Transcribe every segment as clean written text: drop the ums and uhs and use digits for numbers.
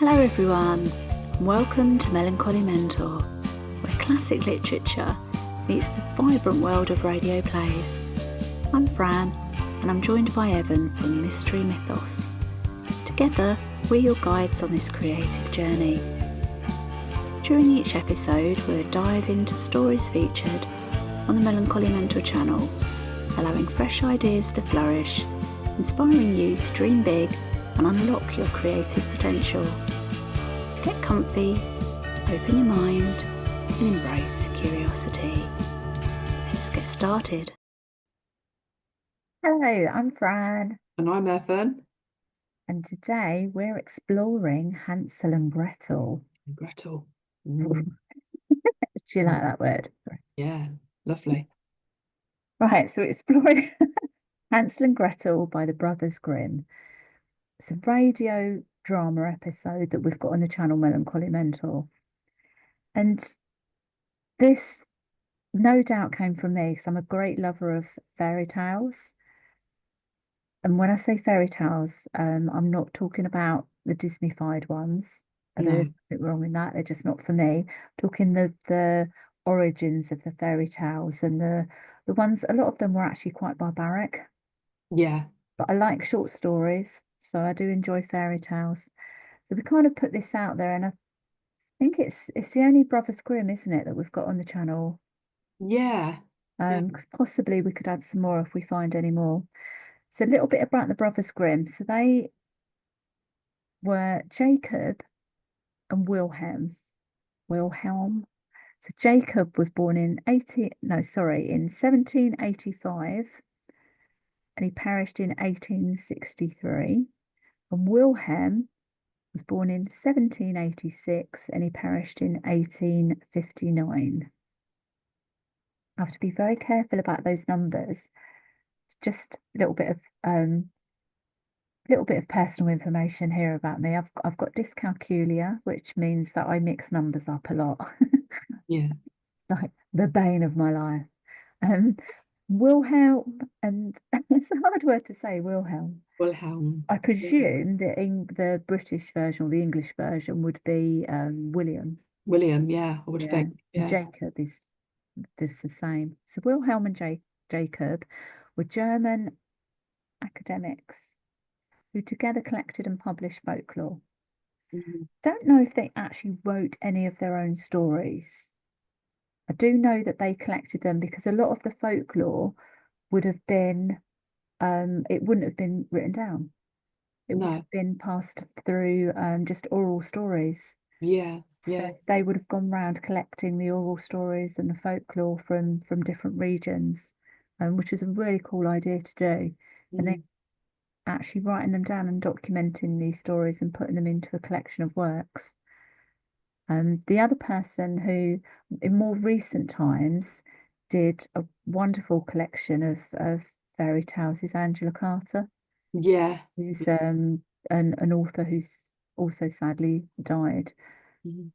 Hello everyone, and welcome to Melancholy Mentor, where classic literature meets the vibrant world of radio plays. I'm Fran, and I'm joined by Evan from Mystery Mythos. Together, we're your guides on this creative journey. During each episode, we'll dive into stories featured on the Melancholy Mentor channel, allowing fresh ideas to flourish, inspiring you to dream big and unlock your creative potential. Get comfy, open your mind, and embrace curiosity. Let's get started. Hello, I'm Fran. And I'm Evan. And today we're exploring Hansel and Gretel. Gretel. Do you like that word? Yeah, lovely. Right, so we're exploring Hansel and Gretel by the Brothers Grimm. It's a radio drama episode that we've got on the channel Melancholy Mentor. And this no doubt came from me because I'm a great lover of fairy tales. And when I say fairy tales, I'm not talking about the Disneyfied ones. No. There's nothing wrong in that. They're just not for me. Talking the origins of the fairy tales and the ones, a lot of them were actually quite barbaric. Yeah. But I like short stories, so I do enjoy fairy tales. So we kind of put this out there, and I think it's the only Brothers Grimm, isn't it, that we've got on the channel? Yeah. Yeah. 'Cause possibly we could add some more if we find any more. So a little bit about the Brothers Grimm. So they were Jacob and Wilhelm. Wilhelm. So Jacob was born in 1785, and he perished in 1863. And Wilhelm was born in 1786, and he perished in 1859. I have to be very careful about those numbers. It's just a little bit of personal information here about me. I've got dyscalculia, which means that I mix numbers up a lot. Yeah. Like the bane of my life. Um, Wilhelm, and it's a hard word to say, Wilhelm. Wilhelm. I presume the British version or the English version would be William. William, yeah, I would Yeah. think. And Yeah. Jacob is just the same. So Wilhelm and Jacob were German academics who together collected and published folklore. Mhm. Don't know if they actually wrote any of their own stories. I do know that they collected them because a lot of the folklore would have been, it wouldn't have been written down. It would No. have been passed through just oral stories. Yeah. So Yeah. they would have gone round collecting the oral stories and the folklore from different regions, which is a really cool idea to do. And then Mm. actually writing them down and documenting these stories and putting them into a collection of works. The other person who, in more recent times, did a wonderful collection of fairy tales is Angela Carter, Yeah. who's an author who's also sadly died. Mhm.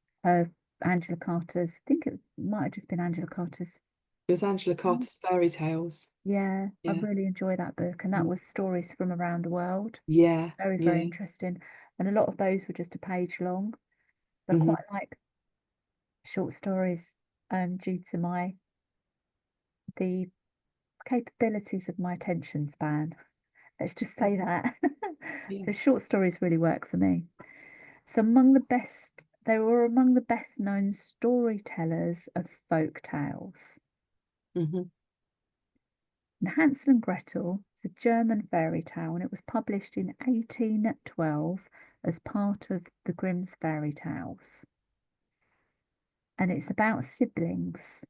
Angela Carter's, I think it might have just been Angela Carter's. It was Angela Carter's fairy tales. Yeah, I Yeah. really enjoy that book, and that Mm. was stories from around the world. Yeah. Very, very Yeah. interesting. And a lot of those were just a page long. I Hmm. quite like short stories, due to the capabilities of my attention span. Let's just say that. Yeah. So short stories really work for me. So they were among the best known storytellers of folk tales. Hmm. And Hansel and Gretel is a German fairy tale, and it was published in 1812 as part of the Grimm's fairy tales. And it's about siblings,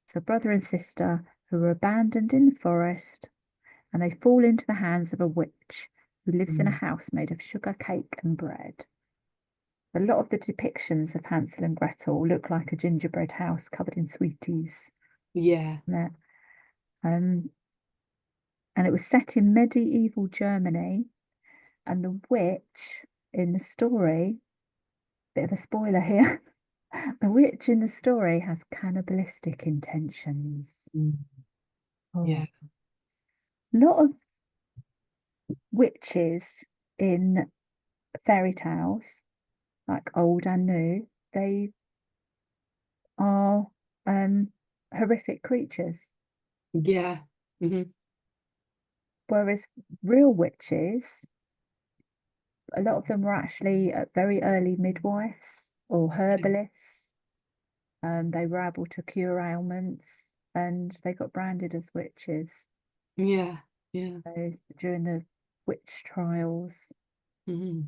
so brother and sister, who are abandoned in the forest, and they fall into the hands of a witch who lives in a Mm. house made of sugar, cake, and bread. A lot of the depictions of Hansel and Gretel look like a gingerbread house covered in sweeties. Yeah. Yeah. Um, and it was set in medieval Germany, and the witch in the story, bit of a spoiler here, the witch in the story has cannibalistic intentions. Mm. Yeah. Oh, a lot of witches in fairy tales like old and new, they are um, horrific creatures. Yeah. Hmm. Whereas real witches, a lot of them were actually very early midwives or herbalists. They were able to cure ailments and they got branded as witches Yeah. Yeah. during the witch trials. Hmm.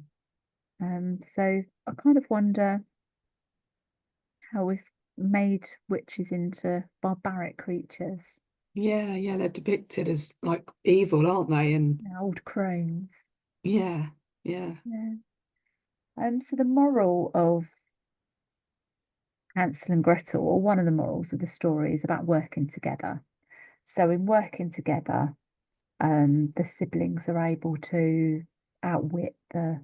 So I kind of wonder how we've made witches into barbaric creatures, Yeah. Yeah. They're depicted as like evil, aren't they? And old crones. yeah. Yeah. Yeah. So the moral of Hansel and Gretel, or one of the morals of the story, is about working together. So in working together, the siblings are able to outwit the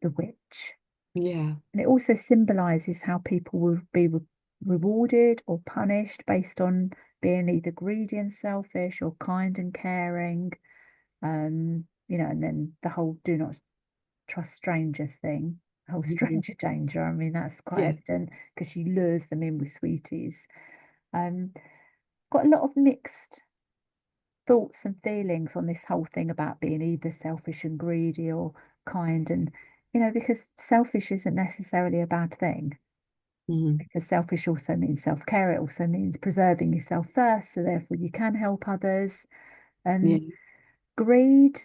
witch. Yeah. And it also symbolizes how people will be rewarded or punished based on being either greedy and selfish or kind and caring. And then the whole do not trust strangers thing, whole Hmm. stranger danger. I mean, that's quite Yeah. evident because she lures them in with sweeties. Um, got a lot of mixed thoughts and feelings on this whole thing about being either selfish and greedy or kind. And, because selfish isn't necessarily a bad thing, Hmm. because selfish also means self-care. It also means preserving yourself first, so therefore you can help others. And Yeah. greed,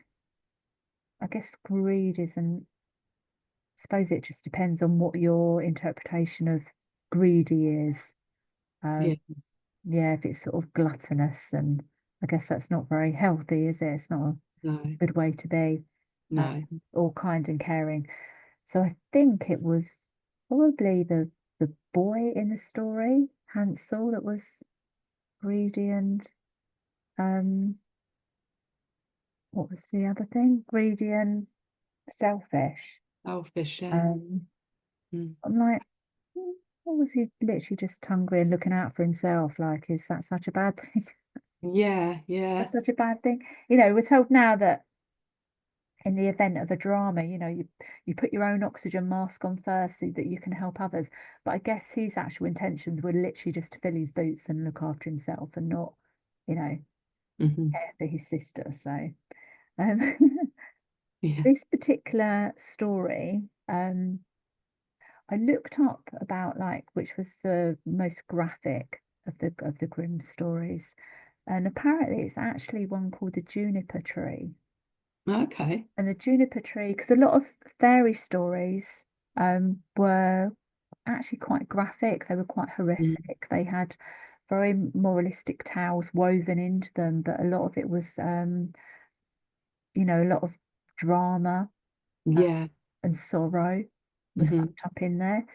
I guess greed isn't, suppose it just depends on what your interpretation of greedy is. Um, Yeah. yeah, if it's sort of gluttonous, and I guess that's not very healthy, is it? It's not a No. good way to be, No. or kind and caring. So I think it was probably the boy in the story, Hansel, that was greedy and um, what was the other thing? Greedy and selfish. Selfish. Yeah. Um, Mm. I'm like, what was he literally just hungry and looking out for himself? Like, is that such a bad thing? Yeah. Yeah. That's such a bad thing. We're told now that in the event of a drama, you put your own oxygen mask on first so that you can help others. But I guess his actual intentions were literally just to fill his boots and look after himself and not, you know, Hmm. care for his sister. So um, Yeah. this particular story, I looked up about like which was the most graphic of the Grimm stories, and apparently it's actually one called the juniper tree. Okay. And the juniper tree, because a lot of fairy stories were actually quite graphic. They were quite Mm. horrific. They had very moralistic tales woven into them, but a lot of it was, a lot of drama uh, Yeah. and sorrow was Hmm. wrapped up in there.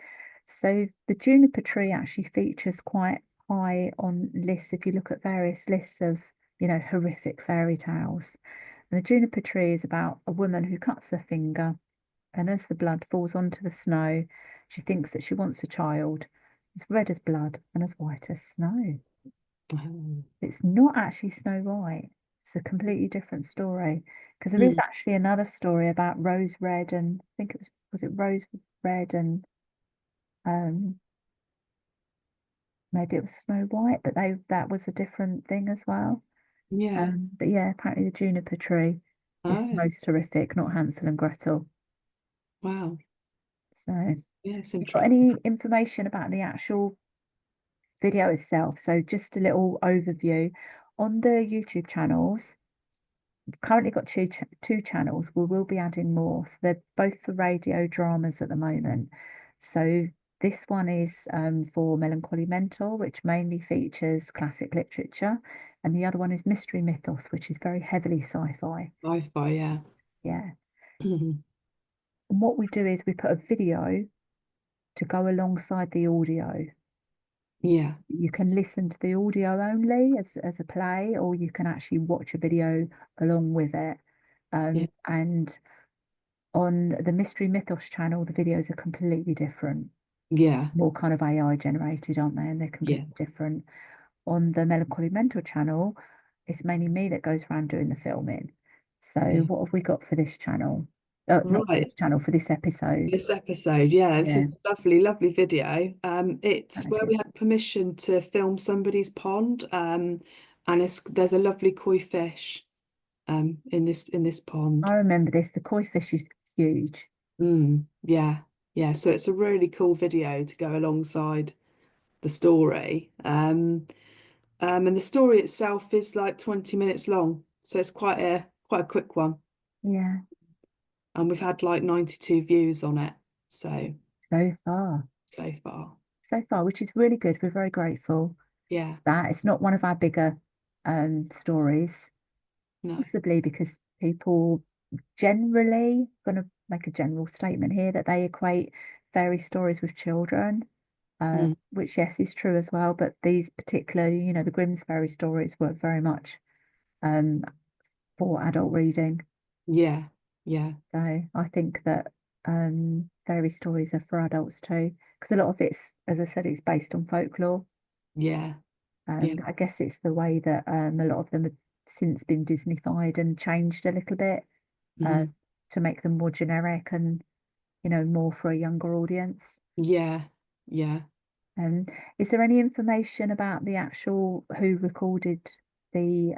So the juniper tree actually features quite high on lists if you look at various lists of, horrific fairy tales. And the juniper tree is about a woman who cuts her finger, and as the blood falls onto the snow, she thinks that she wants a child. It's red as blood and as white as snow. Oh. It's not actually Snow White. It's a completely different story. Because there is Mm. actually another story about Rose Red, and I think was it Rose Red and um maybe it was Snow White, but that was a different thing as well. Yeah. But yeah, apparently the juniper tree is the Oh. most horrific, not Hansel and Gretel. Wow. So, Yeah. It's you got interesting. any information about the actual video itself? So, just a little overview on the YouTube channels. We've currently got two channels. We will be adding more. So they're both for radio dramas at the moment. So this one is for Melancholy Mentor, which mainly features classic literature, and the other one is Mystery Mythos, which is very heavily sci-fi. Sci-fi. Yeah. Yeah. Mhm. And what we do is we put a video to go alongside the audio. Yeah. You can listen to the audio only as a play, or you can actually watch a video along with it. Yeah. And on the Mystery Mythos channel, the videos are completely different, Yeah. more kind of AI generated, aren't they? And they're Yeah. completely different. On the Melancholy Mental channel, it's mainly me that goes around doing the filming. So Yeah. what have we got for this channel? not for Right. this channel, for this episode. This episode, yeah, this Yeah, is a lovely, lovely video. It's thank where you. we had permission to film somebody's pond. And there's a lovely koi fish in this I pond. remember this. The koi fish is huge. Yeah, yeah. So it's a really cool video to go alongside the story. And the story itself is like 20 minutes long, so it's quite a quick one. Yeah, And we've had like 92 views on it, so so far, so far. so far, which is really good. We're very grateful Yeah, that it's not one of our bigger stories, no. possibly because people generally, going to make a general statement here, that they equate fairy stories with children, Mm, which yes is true as well. But these particular, the Grimm's fairy stories were very much um, for adult reading. yeah, yeah, So I think that fairy stories are for adults too, because a lot of it's, as I said, it's based on folklore. yeah, yeah. I guess it's the way that a lot of them have since been Disneyfied and changed a little bit uh, Mhm. to make them more generic and, more for a younger audience. Yeah, yeah. Um, is there any information about the actual who recorded the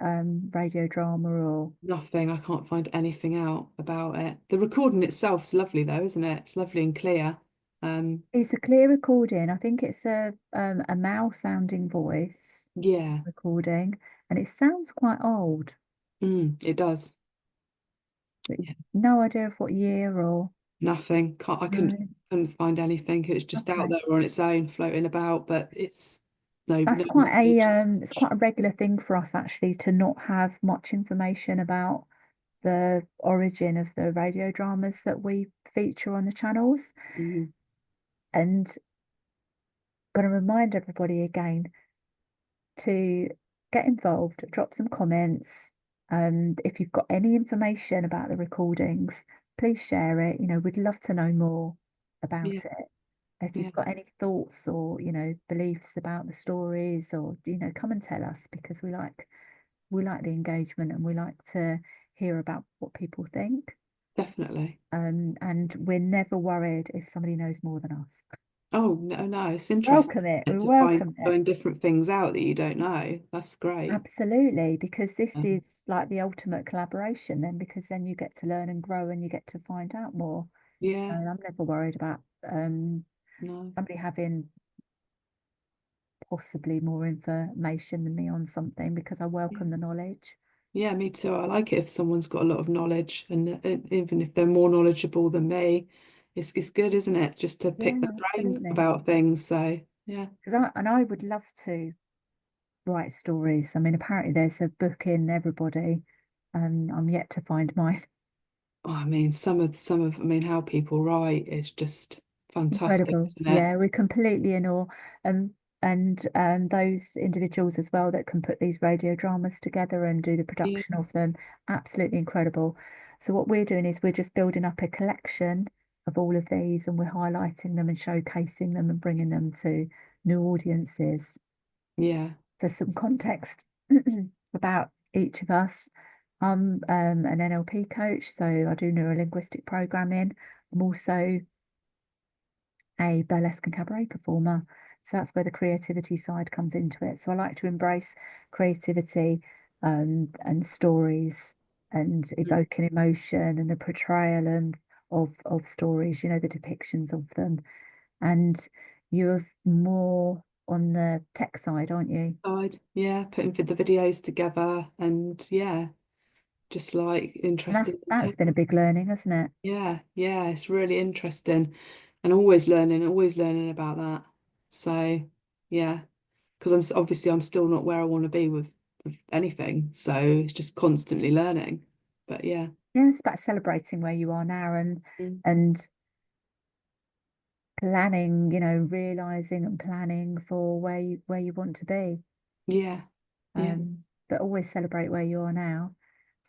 radio drama, or Nothing. I can't find anything out about it. The recording itself is lovely though, isn't it? It's lovely and clear. Um, it's a clear recording? I think it's a male sounding voice yeah, recording, and it sounds quite old, it does. but Yeah, no idea of what year or nothing. I no. couldn't find anything. It was just out Okay. there on its own, floating about, but it's no It's quite a regular thing for us actually to not have much information about the origin of the radio dramas that we feature on the channels. Mhm. And going to remind everybody again to get involved, drop some comments. If you've got any information about the recordings, please share it. We'd love to know more Yeah, about it. If yeah, you've got any thoughts or, beliefs about the stories, or, come and tell us, because we like the engagement and we like to hear about what people think. definitely. And we're never worried if somebody knows more than us. Oh no, no, it's interesting Welcome it. We to find welcome it. find different things out that you don't know. That's great. Absolutely, because this Um, is like the ultimate collaboration then, because then you get to learn and grow and you get to find out more. So yeah, I'm never worried about no. somebody having possibly more information than me on something, because I welcome the knowledge. Yeah, me too. I like it if someone's got a lot of knowledge, and even if they're more knowledgeable than me, it's good, isn't it? Just to pick Yeah, their brain absolutely. about things. So yeah. I would love to write stories. I mean, apparently there's a book in everybody. I'm yet to find mine. Oh, I mean, I mean, how people write is just fantastic, Incredible. isn't it? Yeah, we're completely in awe. And those individuals as well that can put these radio dramas together and do the Yeah, production of them, absolutely incredible. So what we're doing is we're just building up a collection of all of these, and we're highlighting them and showcasing them and bringing them to new audiences. yeah, For some context about each of us, I'm an NLP coach, so I do neurolinguistic programming. I'm also a burlesque and cabaret performer. So that's where the creativity side comes into it. So I like to embrace creativity and stories and mm, evoking emotion and the portrayal of stories, the depictions of them. And you're more on the tech side, aren't you? side, yeah, putting the videos together, and yeah, just like And interesting. that's been a big learning, hasn't it? Yeah, yeah, it's really interesting, and always learning about that. So, yeah, because obviously I'm still not where I want to be with anything, so it's just constantly learning. But yeah, Yeah, it's about celebrating where you are now mm, and planning, realizing and planning for where you want to be. yeah, yeah, But always celebrate where you are now.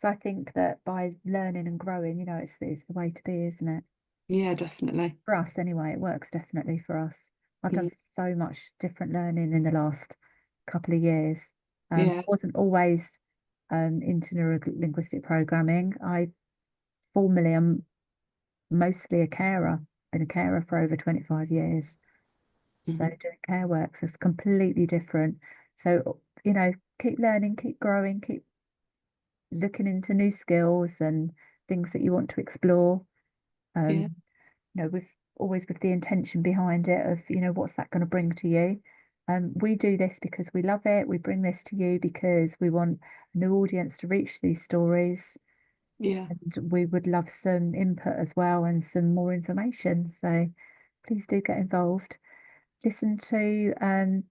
So I think that by learning and growing, it's the way to be, isn't it? yeah, definitely. For us anyway, it works definitely for us. I've done Mm, so much different learning in the last couple of years. yeah, Wasn't always into neuro linguistic programming. I formally am mostly a carer, been a carer for over 25 years. So Mhm. doing care works is completely different. So, keep learning, keep growing, keep looking into new skills and things that you want to explore. Yeah, Um, with always with the intention behind it of, what's that going to bring to you. We do this because we love it. We bring this to you because we want a new audience to reach these stories. yeah. And we would love some input as well and some more information. So please do get involved. Listen to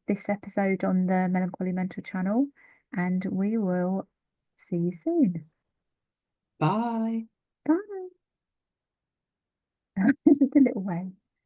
this episode on the Melancholy Mental channel, and we will see you soon. Bye. Bye. The little way.